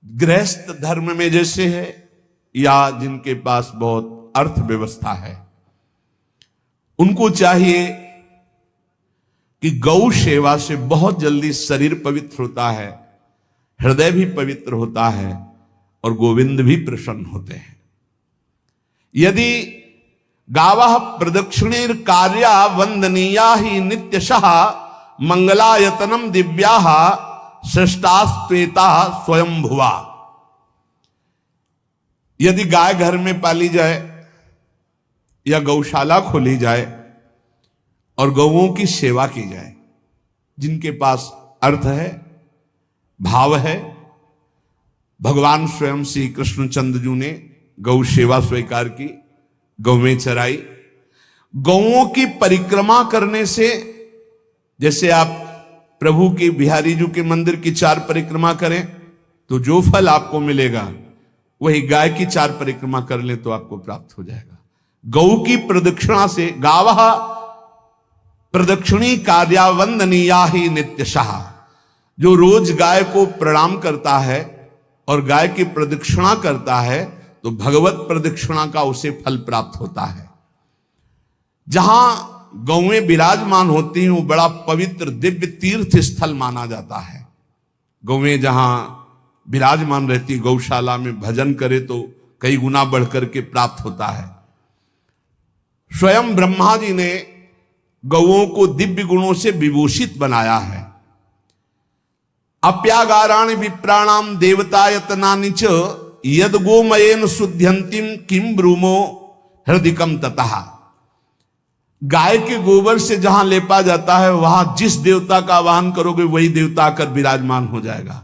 गृहस्थ धर्म में जैसे है या जिनके पास बहुत अर्थव्यवस्था है, उनको चाहिए कि गौ सेवा से बहुत जल्दी शरीर पवित्र होता है, हृदय भी पवित्र होता है और गोविंद भी प्रसन्न होते हैं। यदि गावः प्रदक्षिणेर कार्या वंदनीया ही नित्यशः मंगलायतनम दिव्याः सृष्टास्त्वेता स्वयंभुवा। यदि गाय घर में पाली जाए या गौशाला खोली जाए और गौओं की सेवा की जाए, जिनके पास अर्थ है, भाव है, भगवान स्वयं श्री कृष्णचंद्र जी ने गौ सेवा स्वीकार की, गौवें चराई। गौओं की परिक्रमा करने से, जैसे आप प्रभु के बिहारी जी के मंदिर की 4 परिक्रमा करें तो जो फल आपको मिलेगा वही गाय की 4 परिक्रमा कर लें तो आपको प्राप्त हो जाएगा। गौ की प्रदक्षिणा से, गावः प्रदक्षिणी कार्या वंदनीया ही नित्यशः, जो रोज गाय को प्रणाम करता है और गाय की प्रदक्षिणा करता है तो भगवत प्रदक्षिणा का उसे फल प्राप्त होता है। जहां गौएं विराजमान होती हैं वो बड़ा पवित्र दिव्य तीर्थ स्थल माना जाता है। गौएं जहां विराजमान रहती, गौशाला में भजन करे तो कई गुना बढ़कर के प्राप्त होता है। स्वयं ब्रह्मा जी ने गौओं को दिव्य गुणों से विभूषित बनाया है। अप्यागाराणि विप्राणाम देवतायतनानि च यद गोमयेन शुद्ध्यंतिम किम ब्रूमो हृदिकम ततः। गाय के गोबर से जहां लेपा जाता है वहां जिस देवता का आवाहन करोगे वही देवता आकर विराजमान हो जाएगा।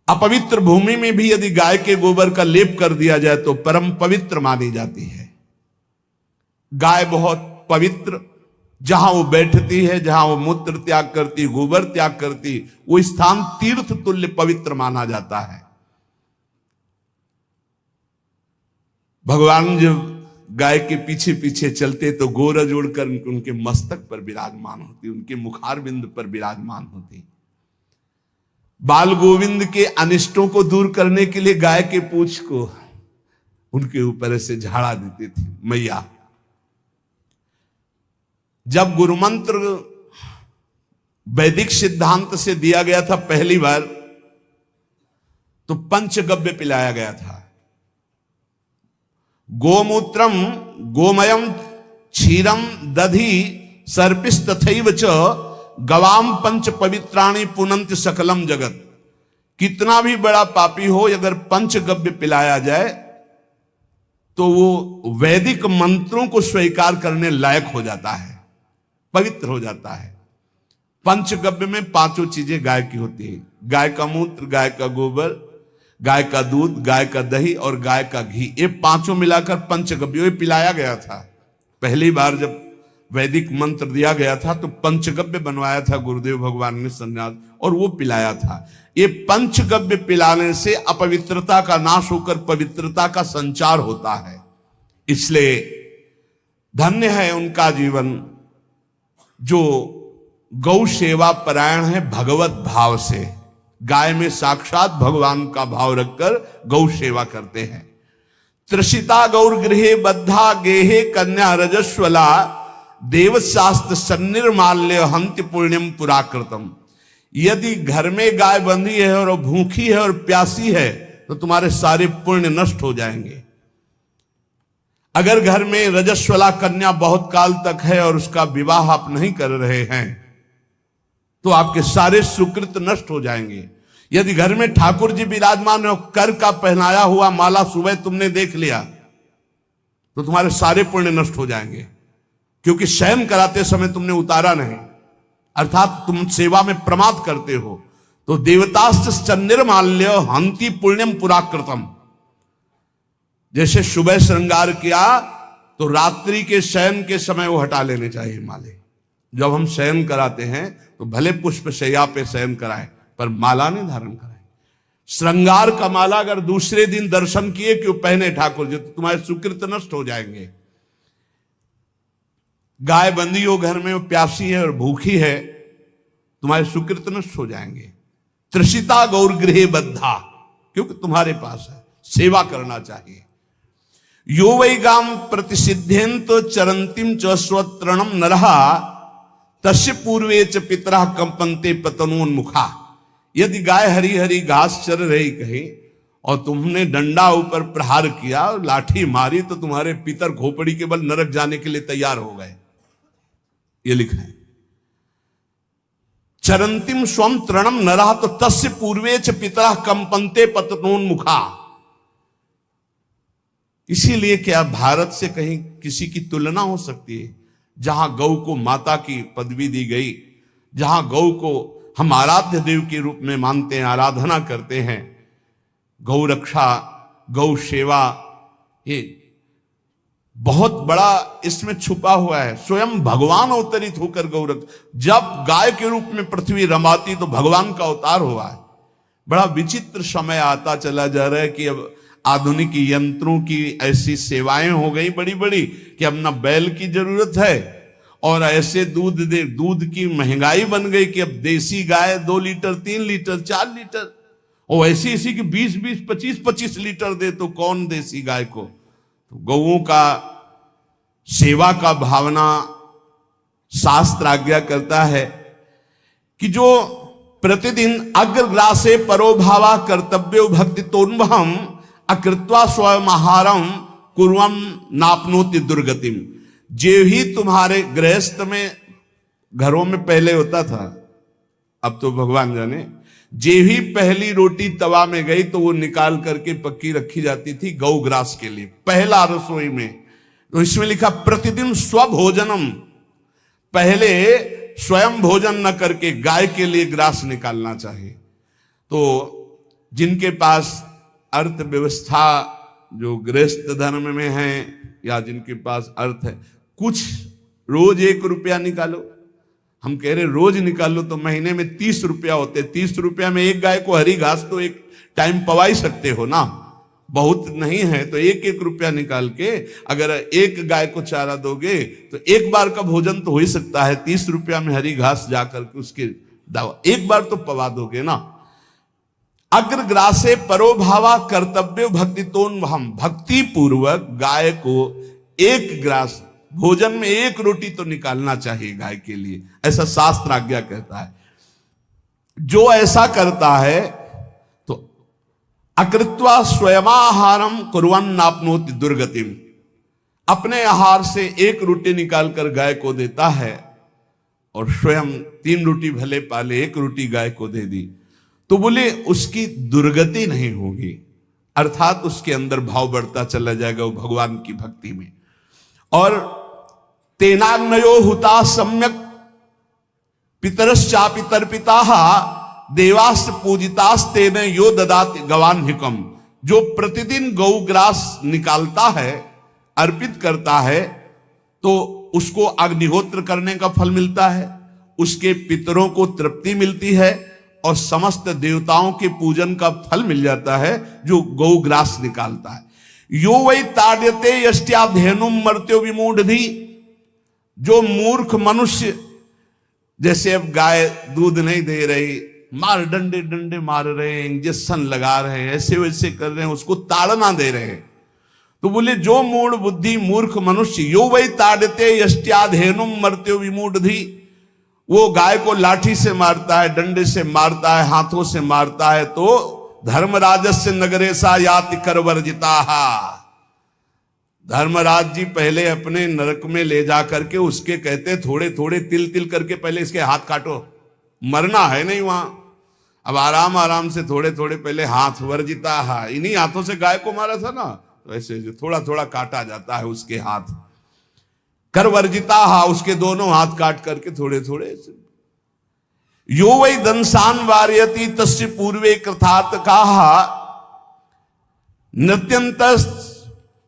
अपवित्र भूमि में भी यदि गाय के गोबर का लेप कर दिया जाए तो परम पवित्र मानी जाती है। गाय बहुत पवित्र, जहां वो बैठती है, जहां वो मूत्र त्याग करती, गोबर त्याग करती, वो स्थान तीर्थ तुल्य पवित्र माना जाता है। भगवान जब गाय के पीछे पीछे चलते तो गोरज उड़कर उनके मस्तक पर विराजमान होती, उनके मुखार बिंद पर विराजमान होती। बाल गोविंद के अनिष्टों को दूर करने के लिए गाय के पूंछ को उनके ऊपर से झाड़ा देती थी मैया। जब गुरुमंत्र वैदिक सिद्धांत से दिया गया था पहली बार तो पंचगव्य पिलाया गया था। गोमूत्रम गोमयम क्षीरम दधि सर्पिस्तथैव च गवाम पंच पवित्राणि पुनंत सकलम जगत। कितना भी बड़ा पापी हो, अगर पंचगव्य पिलाया जाए तो वो वैदिक मंत्रों को स्वीकार करने लायक हो जाता है, पवित्र हो जाता है। पंचगव्य में 5 चीजें गाय की होती है। गाय का मूत्र, गाय का गोबर, गाय का दूध, गाय का दही और गाय का घी, ये 5 मिलाकर पंचगव्य पिलाया गया था। पहली बार जब वैदिक मंत्र दिया गया था तो पंचगव्य बनवाया था गुरुदेव भगवान ने संन्यास, और वो पिलाया था। ये पंचगव्य पिलाने से अपवित्रता का नाश होकर पवित्रता का संचार होता है। इसलिए धन्य है उनका जीवन जो गौ सेवा परायण है भगवत भाव से। गाय में साक्षात भगवान का भाव रखकर गौ सेवा करते हैं। त्रिषिता गौर गृहे बद्धा गेहे कन्या रजस्वला देवशास्त्र सन्निर्माल्य हंति पुण्यम पुराकृतम। यदि घर में गाय बंधी है और भूखी है और प्यासी है तो तुम्हारे सारे पुण्य नष्ट हो जाएंगे। अगर घर में रजस्वला कन्या बहुत काल तक है और उसका विवाह आप नहीं कर रहे हैं तो आपके सारे सुकृत नष्ट हो जाएंगे। यदि घर में ठाकुर जी विराजमान है, कर का पहनाया हुआ माला सुबह तुमने देख लिया तो तुम्हारे सारे पुण्य नष्ट हो जाएंगे, क्योंकि शयन कराते समय तुमने उतारा नहीं, अर्थात तुम सेवा में प्रमाद करते हो। तो देवतास्त्र सन्निर्माल्य हंति पुण्यम पुराकृतम। जैसे सुबह श्रृंगार किया तो रात्रि के शयन के समय वो हटा लेने चाहिए माले। जब हम शयन कराते हैं तो भले पुष्प शैया पे शयन कराएं पर माला नहीं धारण कराएं। श्रृंगार का माला अगर दूसरे दिन दर्शन किए क्यों पहने ठाकुर जी तो तुम्हारे सुकृत नष्ट हो जाएंगे। गाय बंदी हो घर में, वो प्यासी है और भूखी है, तुम्हारे सुकृत नष्ट हो जाएंगे। तृषिता गौर गृहे बद्धा, क्योंकि तुम्हारे पास है, सेवा करना चाहिए। यो वै गाम प्रतिसिद्धेन तो चरंतिम च स्वतरणम नरहा तस्य पूर्वे च पितरा कंपनते पतनोन्मुखा। यदि गाय हरी हरी घास चर रही कहीं और तुमने डंडा ऊपर प्रहार किया और लाठी मारी तो तुम्हारे पितर खोपड़ी के बल नरक जाने के लिए तैयार हो गए, ये लिखा है। चरंतिम स्वम तृणम नरहा तो तस्य पूर्वे च पितरा कंपनते पतनोन्मुखा। इसीलिए क्या भारत से कहीं किसी की तुलना हो सकती है, जहां गौ को माता की पदवी दी गई, जहां गौ को हम आराध्य देव के रूप में मानते हैं, आराधना करते हैं। गौ रक्षा, गौ सेवा, ये बहुत बड़ा इसमें छुपा हुआ है। स्वयं भगवान अवतरित होकर गौ जब गाय के रूप में पृथ्वी रमाती तो भगवान का अवतार हुआ है। बड़ा विचित्र समय आता चला जा रहा है कि अब आधुनिक यंत्रों की ऐसी सेवाएं हो गई बड़ी बड़ी कि अब ना बैल की जरूरत है, और ऐसे दूध की महंगाई बन गई कि अब देसी गाय 2 लीटर 3 लीटर 4 लीटर, और ऐसी ऐसी कि 20-20 25-25 लीटर दे तो कौन देसी गाय को। तो गौओं का सेवा का भावना शास्त्र आज्ञा करता है कि जो प्रतिदिन अग्रग्रासे परोभावा कर्तव्यो भक्ति तोन्वहम अकृत्वा स्वयं आहारम कुर्वम नापनोति दुर्गतिम। जे ही तुम्हारे गृहस्थ में घरों में पहले होता था, अब तो भगवान जाने, जे ही पहली रोटी तवा में गई तो वो निकाल करके पक्की रखी जाती थी गौग्रास के लिए, पहला रसोई में। तो इसमें लिखा प्रतिदिन स्वभोजनम, पहले स्वयं भोजन न करके गाय के लिए ग्रास निकालना चाहिए। तो जिनके पास अर्थव्यवस्था जो गृहस्थ धर्म में है या जिनके पास अर्थ है, कुछ रोज 1 रुपया निकालो। हम कह रहे रोज निकालो तो महीने में 30 रुपया होते, 30 रुपया में एक गाय को हरी घास तो एक टाइम पवा ही सकते हो ना, बहुत नहीं है तो 1-1 रुपया निकाल के अगर एक गाय को चारा दोगे तो एक बार का भोजन तो हो ही सकता है। 30 रुपया में हरी घास जाकर के उसके दावा एक बार तो पवा दोगे ना। अग्रग्रासे परोभावा कर्तव्य भक्ति तोन, हम भक्ति पूर्वक गाय को 1 ग्रास भोजन में 1 रोटी तो निकालना चाहिए गाय के लिए, ऐसा शास्त्र आज्ञा कहता है। जो ऐसा करता है तो अकृत्वा स्वयमाहारम कुर्वन् नाप्नोति दुर्गतिम, अपने आहार से 1 रोटी निकालकर गाय को देता है और स्वयं 3 रोटी भले पाले 1 रोटी गाय को दे दी तो बोले उसकी दुर्गति नहीं होगी, अर्थात उसके अंदर भाव बढ़ता चला जाएगा वो भगवान की भक्ति में। और तेनाग्नयो हुता सम्यक पितरश्चापि तर्पिताः देवास्त पूजितास्तेन यो ददाति गवान्हिकम। जो प्रतिदिन गौग्रास निकालता है, अर्पित करता है, तो उसको अग्निहोत्र करने का फल मिलता है, उसके पितरों को तृप्ति मिलती है और समस्त देवताओं के पूजन का फल मिल जाता है जो गौग्रास निकालता है। यो वै ताड्यते यष्ट्याधेनुम मर्त्यो विमूढ़धि। जो मूर्ख मनुष्य, जैसे अब गाय दूध नहीं दे रही, मार डंडे डंडे मार रहे हैं, इंजेक्शन लगा रहे हैं, ऐसे वैसे कर रहे हैं, उसको ताड़ना दे रहे हैं, तो बोले जो मूढ़ बुद्धि मूर्ख मनुष्य, यो वै ताड्यते यष्ट्याधेनुम मर्त्यो विमूढ़धि, वो गाय को लाठी से मारता है, डंडे से मारता है, हाथों से मारता है, तो धर्मराजस्य नगरेशा याति करवर्जिताहा। धर्मराज जी पहले अपने नरक में ले जा करके उसके कहते थोड़े थोड़े तिल तिल करके पहले इसके हाथ काटो, मरना है नहीं वहां, अब आराम आराम से थोड़े थोड़े पहले हाथ वर्जिताहा, इन्हीं हाथों से गाय को मारा था ना, तो ऐसे थोड़ा थोड़ा काटा जाता है उसके हाथ। कर वर्जिता, उसके दोनों हाथ काट करके थोड़े थोड़े। यो वै दंसान वार्यति तस्य पूर्वे कृतार्थ काहा नृत्यंत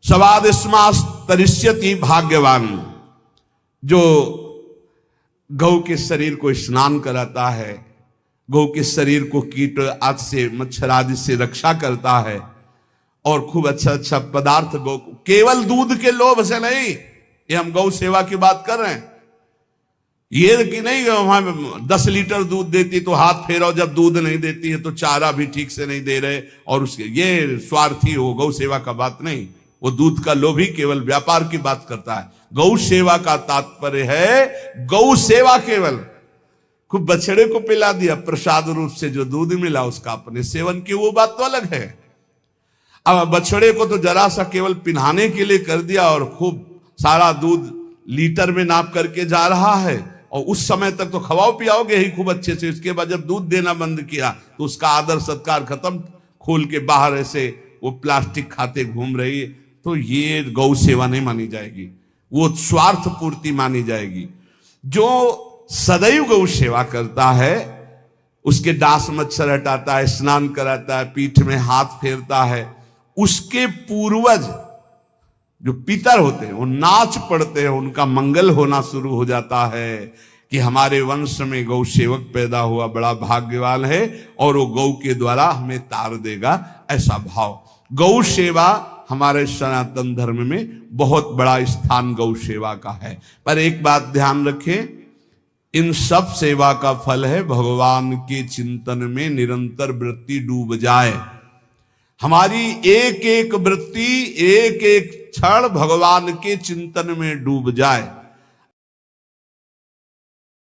सवादिस्मास्तरिष्यति भाग्यवान। जो गौ के शरीर को स्नान कराता है, गौ के शरीर को कीट आदि से मच्छर आदि से रक्षा करता है और खूब अच्छा अच्छा पदार्थ गौ को, केवल दूध के लोभ से नहीं, ये हम गौ सेवा की बात कर रहे हैं, ये कि नहीं वहां 10 लीटर दूध देती तो हाथ फेरो, जब दूध नहीं देती है तो चारा भी ठीक से नहीं दे रहे, और उसके ये स्वार्थी हो, गौ सेवा का बात नहीं। वो दूध का लोभी केवल व्यापार की बात करता है। गौ सेवा का तात्पर्य है गौ सेवा केवल, खूब बछड़े को पिला दिया प्रसाद रूप से, जो दूध मिला उसका अपने सेवन की, वो बात तो अलग है। अब बछड़े को तो जरा सा केवल पिन्हाने के लिए कर दिया और खूब सारा दूध लीटर में नाप करके जा रहा है, और उस समय तक तो खवाओ पियाओगे ही खूब अच्छे से। इसके बाद जब दूध देना बंद किया तो उसका आदर सत्कार खत्म, खोल के बाहर ऐसे वो प्लास्टिक खाते घूम रही है, तो ये गौ सेवा नहीं मानी जाएगी, वो स्वार्थ पूर्ति मानी जाएगी। जो सदैव गौ सेवा करता है, उसके डांस मच्छर हटाता है, स्नान कराता है, पीठ में हाथ फेरता है, उसके पूर्वज जो पितर होते हैं वो नाच पड़ते हैं, उनका मंगल होना शुरू हो जाता है कि हमारे वंश में गौ सेवक पैदा हुआ, बड़ा भाग्यवान है, और वो गौ के द्वारा हमें तार देगा, ऐसा भाव। गौ सेवा हमारे सनातन धर्म में बहुत बड़ा स्थान गौ सेवा का है। पर एक बात ध्यान रखें, इन सब सेवा का फल है भगवान के चिंतन में निरंतर वृत्ति डूब जाए। हमारी एक एक वृत्ति, एक एक क्षण भगवान के चिंतन में डूब जाए।